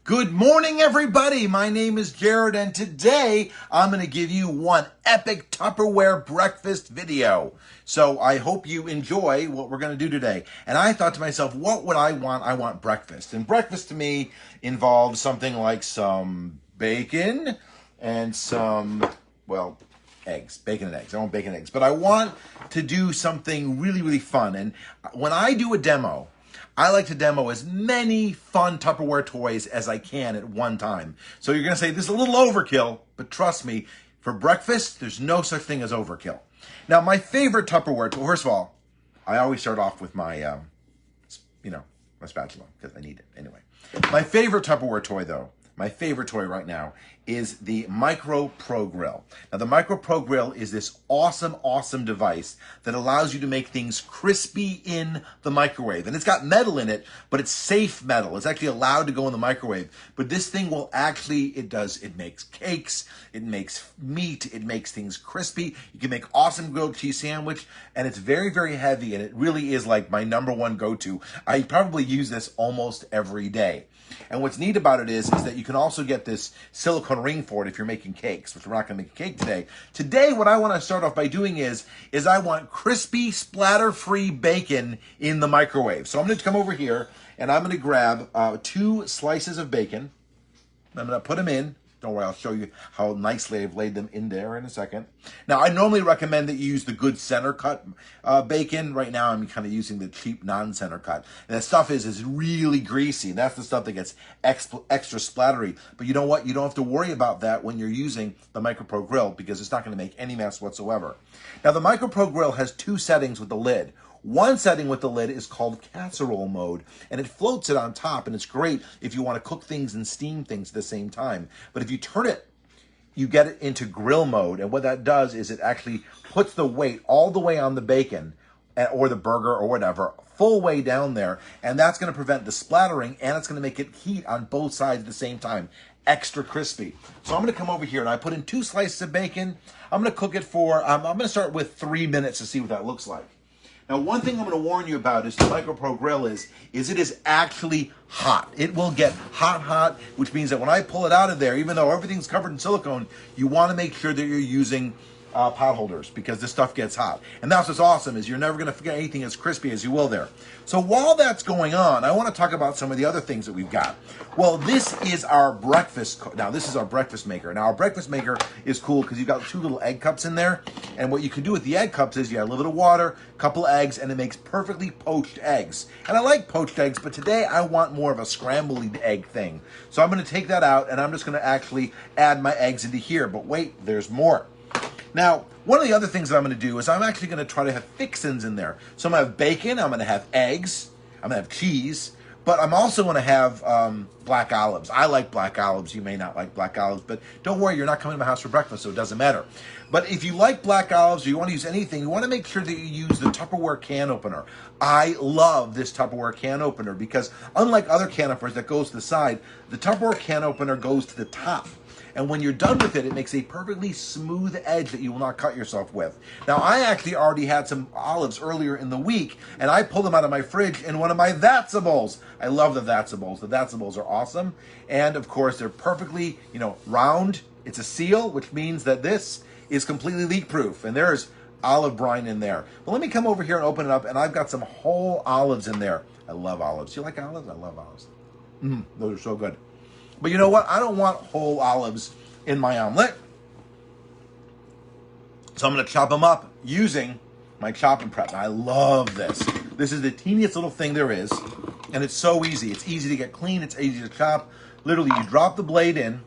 Good morning, everybody. My name is Jared, and today I'm going to give you one epic Tupperware breakfast video. So I hope you enjoy what we're going to do today. And I thought to myself, what would I want? I want breakfast. And breakfast to me involves something like some bacon and some, well, eggs, bacon and eggs. I want bacon and eggs. But I want to do something really, really fun. And when I do a demo, I like to demo as many fun Tupperware toys as I can at one time. So you're going to say, this is a little overkill, but trust me, for breakfast, there's no such thing as overkill. Now, my favorite Tupperware toy, first of all, I always start off with my, my spatula, because I need it anyway. My favorite Tupperware toy, though, my favorite toy right now is the MicroPro Grill. Now, the MicroPro Grill is this awesome, awesome device that allows you to make things crispy in the microwave. And it's got metal in it, but it's safe metal. It's actually allowed to go in the microwave. But this thing will actually, it makes cakes, it makes meat, it makes things crispy. You can make awesome grilled cheese sandwich, and it's very, very heavy, and it really is like my number one go-to. I probably use this almost every day. And what's neat about it is that you can also get this silicone ring for it if you're making cakes, which we're not going to make a cake today. Today, what I want to start off by doing is I want crispy, splatter-free bacon in the microwave. So I'm going to come over here, and I'm going to grab 2 slices of bacon. I'm going to put them in. Don't worry, I'll show you how nicely I've laid them in there in a second. Now, I normally recommend that you use the good center cut bacon. Right now, I'm kind of using the cheap non-center cut. And that stuff is really greasy. That's the stuff that gets extra splattery. But you know what? You don't have to worry about that when you're using the MicroPro Grill because it's not going to make any mess whatsoever. Now, the MicroPro Grill has 2 settings with the lid. One setting with the lid is called casserole mode, and it floats it on top, and it's great if you want to cook things and steam things at the same time. But if you turn it, you get it into grill mode, and what that does is it actually puts the weight all the way on the bacon or the burger or whatever, full way down there, and that's going to prevent the splattering, and it's going to make it heat on both sides at the same time. Extra crispy. So I'm going to come over here, and I put in 2 slices of bacon. I'm going to cook it for, I'm going to start with 3 minutes to see what that looks like. Now, one thing I'm going to warn you about is the MicroPro Grill is it is actually hot. It will get hot, which means that when I pull it out of there, even though everything's covered in silicone, you want to make sure that you're using pot holders because this stuff gets hot. And that's what's awesome is you're never going to forget anything as crispy as you will there. So while that's going on, I want to talk about some of the other things that we've got. Well, this is our breakfast. Now, this is our breakfast maker. Now, our breakfast maker is cool because you've got 2 little egg cups in there. And what you can do with the egg cups is you add a little bit of water, a couple of eggs, and it makes perfectly poached eggs. And I like poached eggs, but today I want more of a scrambled egg thing. So I'm going to take that out, and I'm just going to actually add my eggs into here. But wait, there's more. Now, one of the other things that I'm going to do is I'm actually going to try to have fixins in there. So I'm going to have bacon, I'm going to have eggs, I'm going to have cheese, but I'm also going to have black olives. I like black olives. You may not like black olives, but don't worry, you're not coming to my house for breakfast, so it doesn't matter. But if you like black olives or you want to use anything, you want to make sure that you use the Tupperware Can Opener. I love this Tupperware Can Opener because unlike other can openers that goes to the side, the Tupperware Can Opener goes to the top. And when you're done with it, it makes a perfectly smooth edge that you will not cut yourself with. Now, I actually already had some olives earlier in the week, and I pulled them out of my fridge in one of my Thatsables. I love the Thatsables. The Thatsables are awesome. And, of course, they're perfectly, round. It's a seal, which means that this is completely leak-proof. And there's olive brine in there. But let me come over here and open it up, and I've got some whole olives in there. I love olives. Do you like olives? I love olives. Those are so good. But you know what? I don't want whole olives in my omelet. So I'm going to chop them up using my chop and prep. Now, I love this. This is the teeniest little thing there is. And it's so easy. It's easy to get clean. It's easy to chop. Literally, you drop the blade in,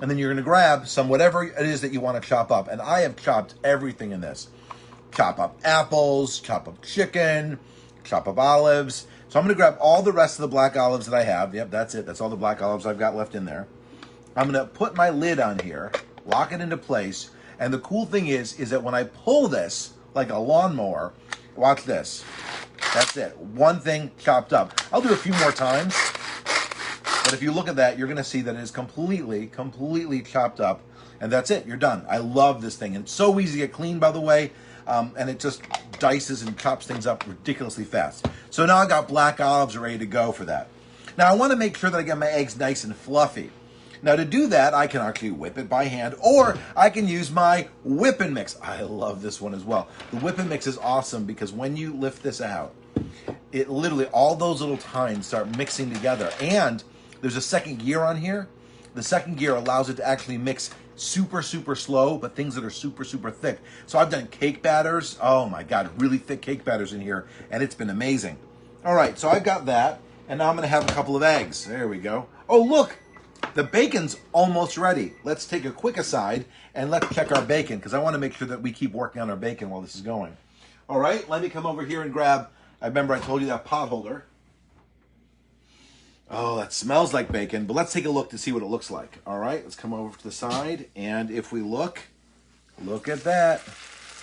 and then you're going to grab some whatever it is that you want to chop up. And I have chopped everything in this. Chop up apples, chop up chicken, chop up olives. So I'm going to grab all the rest of the black olives that I have. Yep, that's it. That's all the black olives I've got left in there. I'm going to put my lid on here, lock it into place. And the cool thing is that when I pull this like a lawnmower, watch this. That's it. One thing chopped up. I'll do a few more times. But if you look at that, you're going to see that it is completely chopped up. And that's it. You're done. I love this thing. And it's so easy to get clean, by the way. And it just dices and chops things up ridiculously fast. So now I got black olives ready to go for that. Now I want to make sure that I get my eggs nice and fluffy. Now to do that, I can actually whip it by hand, or I can use my whip and mix. I love this one as well. The whip and mix is awesome because when you lift this out, it literally, all those little tines start mixing together. And there's a second gear on here. The second gear allows it to actually mix super, super slow, but things that are super, super thick. So I've done cake batters. Oh my God, really thick cake batters in here, and it's been amazing. All right, so I've got that, and now I'm gonna have a couple of eggs. There we go. Oh, look, the bacon's almost ready. Let's take a quick aside and let's check our bacon, because I wanna make sure that we keep working on our bacon while this is going. All right, let me come over here and grab, I remember I told you that pot holder. Oh, that smells like bacon, but let's take a look to see what it looks like. All right, let's come over to the side, and if we look at that.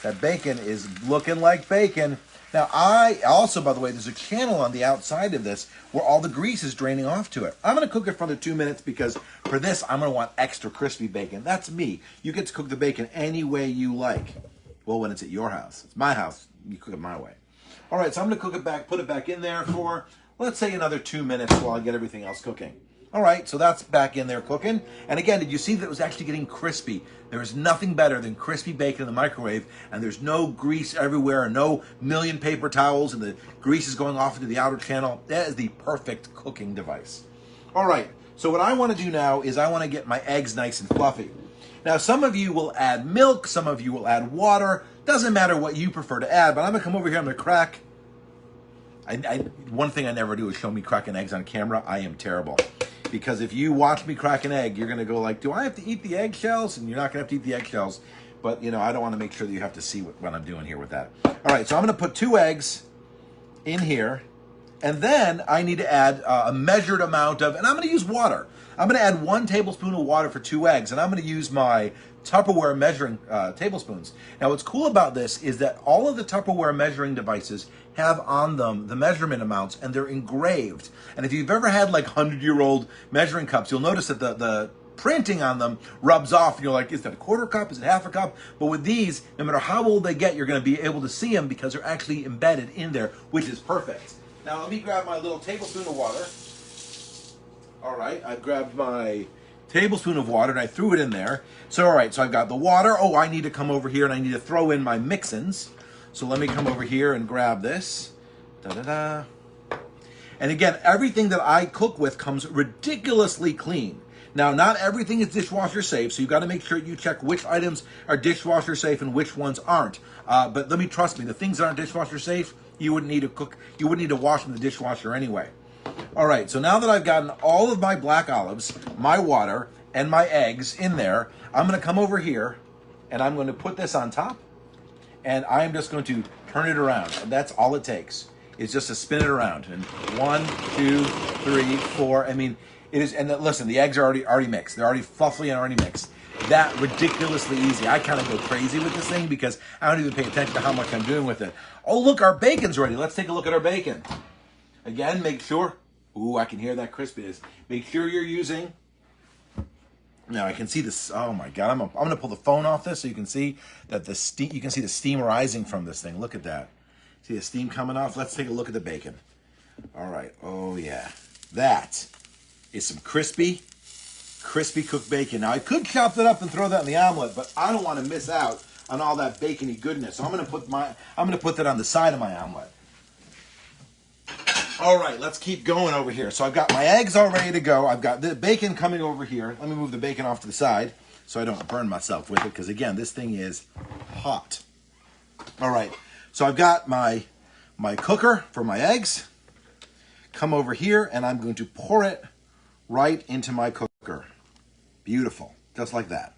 That bacon is looking like bacon. Now, I also, by the way, there's a channel on the outside of this where all the grease is draining off to it. I'm going to cook it for another 2 minutes because for this, I'm going to want extra crispy bacon. That's me. You get to cook the bacon any way you like. Well, when it's at your house. It's my house. You cook it my way. All right, so I'm going to cook it back, put it back in there for, let's say, another 2 minutes while I get everything else cooking. All right, so that's back in there cooking. And again, did you see that it was actually getting crispy? There is nothing better than crispy bacon in the microwave, and there's no grease everywhere, no million paper towels, and the grease is going off into the outer channel. That is the perfect cooking device. All right, so what I want to do now is I want to get my eggs nice and fluffy. Now, some of you will add milk, some of you will add water. Doesn't matter what you prefer to add, but I'm gonna come over here, I'm gonna crack. One thing I never do is show me cracking eggs on camera. I am terrible. Because if you watch me crack an egg, you're gonna go like, do I have to eat the eggshells? And you're not gonna have to eat the eggshells. But you know, I don't wanna make sure that you have to see what I'm doing here with that. All right, so I'm gonna put 2 eggs in here. And then I need to add a measured amount of, and I'm gonna use water. I'm gonna add 1 tablespoon of water for 2 eggs. And I'm gonna use my Tupperware measuring tablespoons. Now what's cool about this is that all of the Tupperware measuring devices have on them the measurement amounts, and they're engraved. And if you've ever had like 100-year-old measuring cups, you'll notice that the printing on them rubs off, and you're like, is that a 1/4 cup? Is it 1/2 cup? But with these, no matter how old they get, you're gonna be able to see them because they're actually embedded in there, which is perfect. Now let me grab my little tablespoon of water. All right, I've grabbed my tablespoon of water and I threw it in there. So all right, so I've got the water. Oh, I need to come over here and I need to throw in my mix-ins. So let me come over here and grab this. Da-da-da. And again, everything that I cook with comes ridiculously clean. Now, not everything is dishwasher safe, so you've got to make sure you check which items are dishwasher safe and which ones aren't. But let me trust me, the things that aren't dishwasher safe, you wouldn't need to cook, you wouldn't need to wash in the dishwasher anyway. All right, so now that I've gotten all of my black olives, my water, and my eggs in there, I'm going to come over here and I'm going to put this on top. And I'm just going to turn it around. And that's all it takes. It's just to spin it around. And 1, 2, 3, 4. I mean, it is. And listen, the eggs are already mixed. They're already fluffy and already mixed. That ridiculously easy. I kind of go crazy with this thing because I don't even pay attention to how much I'm doing with it. Oh, look, our bacon's ready. Let's take a look at our bacon. Again, make sure. Ooh, I can hear that crispiness. Make sure you're using. Now I can see this. Oh my God! I'm gonna pull the phone off this so you can see that the steam. You can see the steam rising from this thing. Look at that. See the steam coming off. Let's take a look at the bacon. All right. Oh yeah, that is some crispy cooked bacon. Now I could chop that up and throw that in the omelet, but I don't want to miss out on all that bacony goodness. So I'm gonna put that on the side of my omelet. All right, let's keep going over here. So I've got my eggs all ready to go. I've got the bacon coming over here. Let me move the bacon off to the side so I don't burn myself with it because, again, this thing is hot. All right, so I've got my cooker for my eggs. Come over here, and I'm going to pour it right into my cooker. Beautiful, just like that.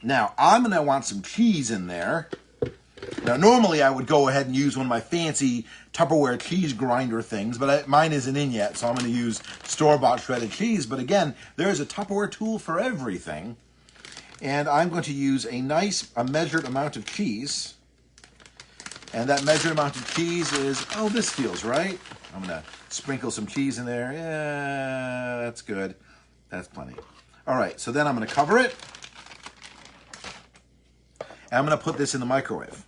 Now, I'm going to want some cheese in there. Now, normally I would go ahead and use one of my fancy Tupperware cheese grinder things, but mine isn't in yet, so I'm going to use store-bought shredded cheese. But again, there's a Tupperware tool for everything. And I'm going to use a measured amount of cheese. And that measured amount of cheese is, oh, this feels right. I'm going to sprinkle some cheese in there. Yeah, that's good. That's plenty. All right, so then I'm going to cover it. And I'm going to put this in the microwave.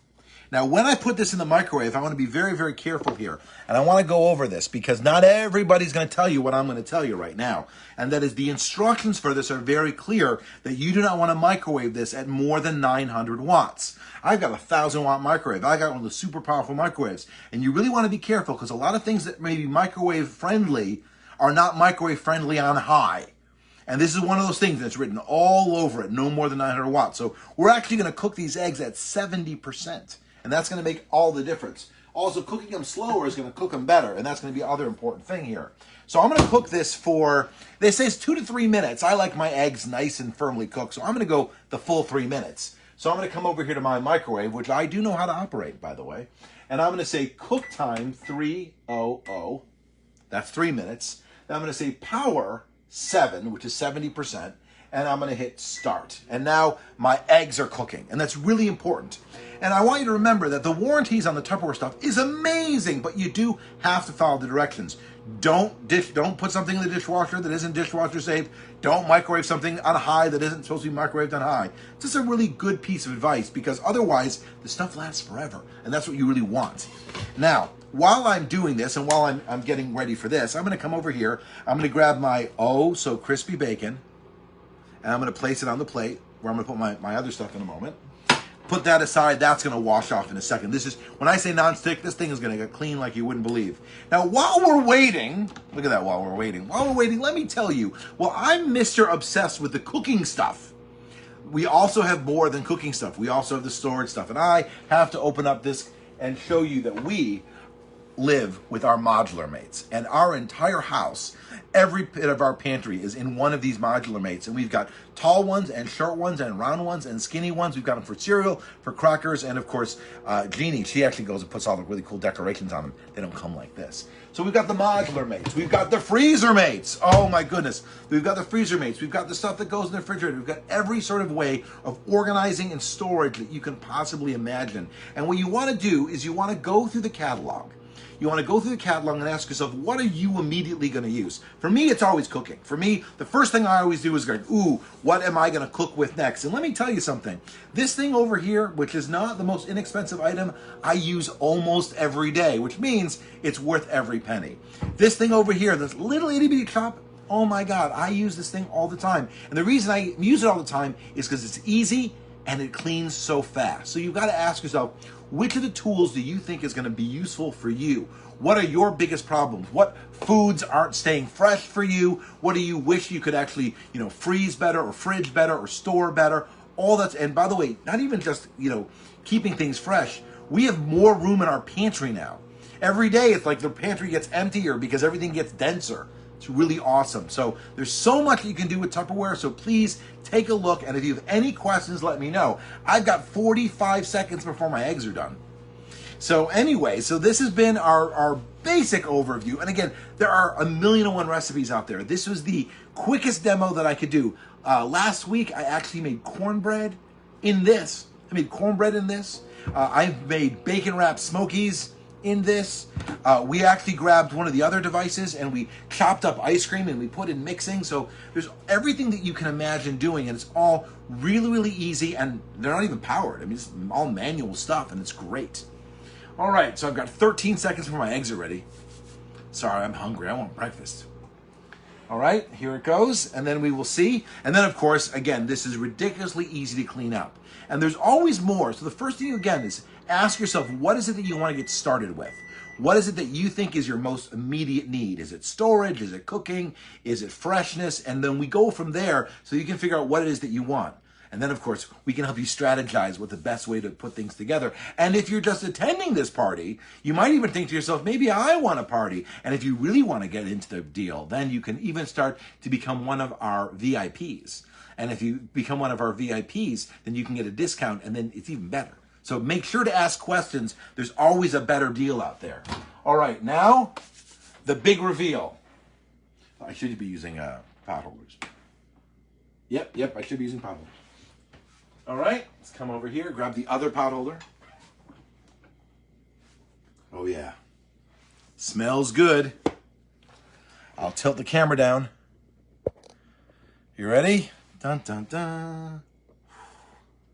Now, when I put this in the microwave, I want to be very, very careful here. And I want to go over this because not everybody's going to tell you what I'm going to tell you right now. And that is the instructions for this are very clear that you do not want to microwave this at more than 900 watts. I've got a 1,000-watt microwave. I got one of the super powerful microwaves. And you really want to be careful because a lot of things that may be microwave friendly are not microwave friendly on high. And this is one of those things that's written all over it, no more than 900 watts. So we're actually going to cook these eggs at 70%. And that's going to make all the difference. Also, cooking them slower is going to cook them better. And that's going to be the other important thing here. So I'm going to cook this for, they say it's 2 to 3 minutes. I like my eggs nice and firmly cooked. So I'm going to go the full 3 minutes. So I'm going to come over here to my microwave, which I do know how to operate, by the way. And I'm going to say cook time 300. That's 3 minutes. Then I'm going to say power 7, which is 70%, and I'm going to hit start. And now my eggs are cooking, and that's really important. And I want you to remember that the warranties on the Tupperware stuff is amazing, but you do have to follow the directions. Don't put something in the dishwasher that isn't dishwasher safe. Don't microwave something on high that isn't supposed to be microwaved on high. It's just a really good piece of advice because otherwise the stuff lasts forever, and that's what you really want. Now, while I'm doing this and while I'm getting ready for this, I'm going to come over here. I'm going to grab my so crispy bacon, and I'm going to place it on the plate where I'm going to put my other stuff in a moment. Put that aside. That's going to wash off in a second. This is, when I say nonstick, this thing is going to get clean like you wouldn't believe. Now, while we're waiting, look at that, while we're waiting, let me tell you, well, I'm Mr. Obsessed with the cooking stuff. We also have more than cooking stuff. We also have the storage stuff. And I have to open up this and show you that we live with our modular mates, and our entire house, every bit of our pantry is in one of these modular mates, and we've got tall ones and short ones and round ones and skinny ones. We've got them for cereal, for crackers, and of course Jeannie, she actually goes and puts all the really cool decorations on them. They don't come like this. So we've got the modular mates, we've got the freezer mates, oh my goodness, we've got the freezer mates, we've got the stuff that goes in the refrigerator, we've got every sort of way of organizing and storage that you can possibly imagine. And what you want to do is you want to go through the catalog. You want to go through the catalog and ask yourself, what are you immediately going to use? For me, it's always cooking. For me, the first thing I always do is go, ooh, what am I going to cook with next? And let me tell you something. This thing over here, which is not the most inexpensive item, I use almost every day, which means it's worth every penny. This thing over here, this little itty bitty chop, oh my God, I use this thing all the time. And the reason I use it all the time is because it's easy and it cleans so fast. So you've got to ask yourself, which of the tools do you think is going to be useful for you? What are your biggest problems? What foods aren't staying fresh for you? What do you wish you could actually, freeze better or fridge better or store better? All that's, and by the way, not even just, keeping things fresh. We have more room in our pantry now. Every day it's like the pantry gets emptier because everything gets denser. It's really awesome. So there's so much you can do with Tupperware, so please take a look, and if you have any questions, let me know. I've got 45 seconds before my eggs are done. So anyway, so this has been our basic overview, and again, there are 1,000,001 recipes out there. This was the quickest demo that I could do. Last week, I actually made cornbread in this. I've made bacon wrapped smokies in this. We actually grabbed one of the other devices and we chopped up ice cream and we put in mixing. So there's everything that you can imagine doing, and it's all really, really easy, and they're not even powered. I mean, it's all manual stuff, and it's great. All right, so I've got 13 seconds before my eggs are ready. Sorry, I'm hungry. I want breakfast. All right, here it goes, and then we will see. And then, of course, again, this is ridiculously easy to clean up. And there's always more. So the first thing, again, is ask yourself, what is it that you want to get started with? What is it that you think is your most immediate need? Is it storage? Is it cooking? Is it freshness? And then we go from there so you can figure out what it is that you want. And then, of course, we can help you strategize what the best way to put things together. And if you're just attending this party, you might even think to yourself, maybe I want a party. And if you really want to get into the deal, then you can even start to become one of our VIPs. And if you become one of our VIPs, then you can get a discount, and then it's even better. So make sure to ask questions. There's always a better deal out there. All right, now, the big reveal. I should be using pot holders. Yep, I should be using pot holders. All right, let's come over here, grab the other pot holder. Oh yeah, smells good. I'll tilt the camera down. You ready? Dun, dun, dun.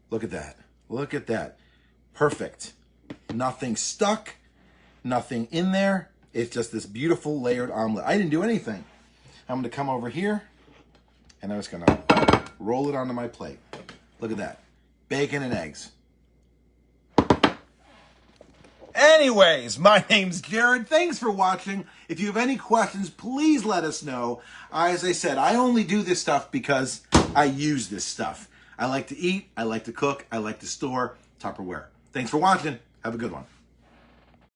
Look at that, look at that. Perfect, Nothing stuck, nothing in there. It's just this beautiful layered omelet. I didn't do anything. I'm going to come over here and I'm just going to roll it onto my plate. Look at that. Bacon and eggs. Anyways, my name's Jared. Thanks for watching. If you have any questions, please let us know. As I said, I only do this stuff because I use this stuff. I like to eat, I like to cook, I like to store Tupperware. Thanks for watching. Have a good one.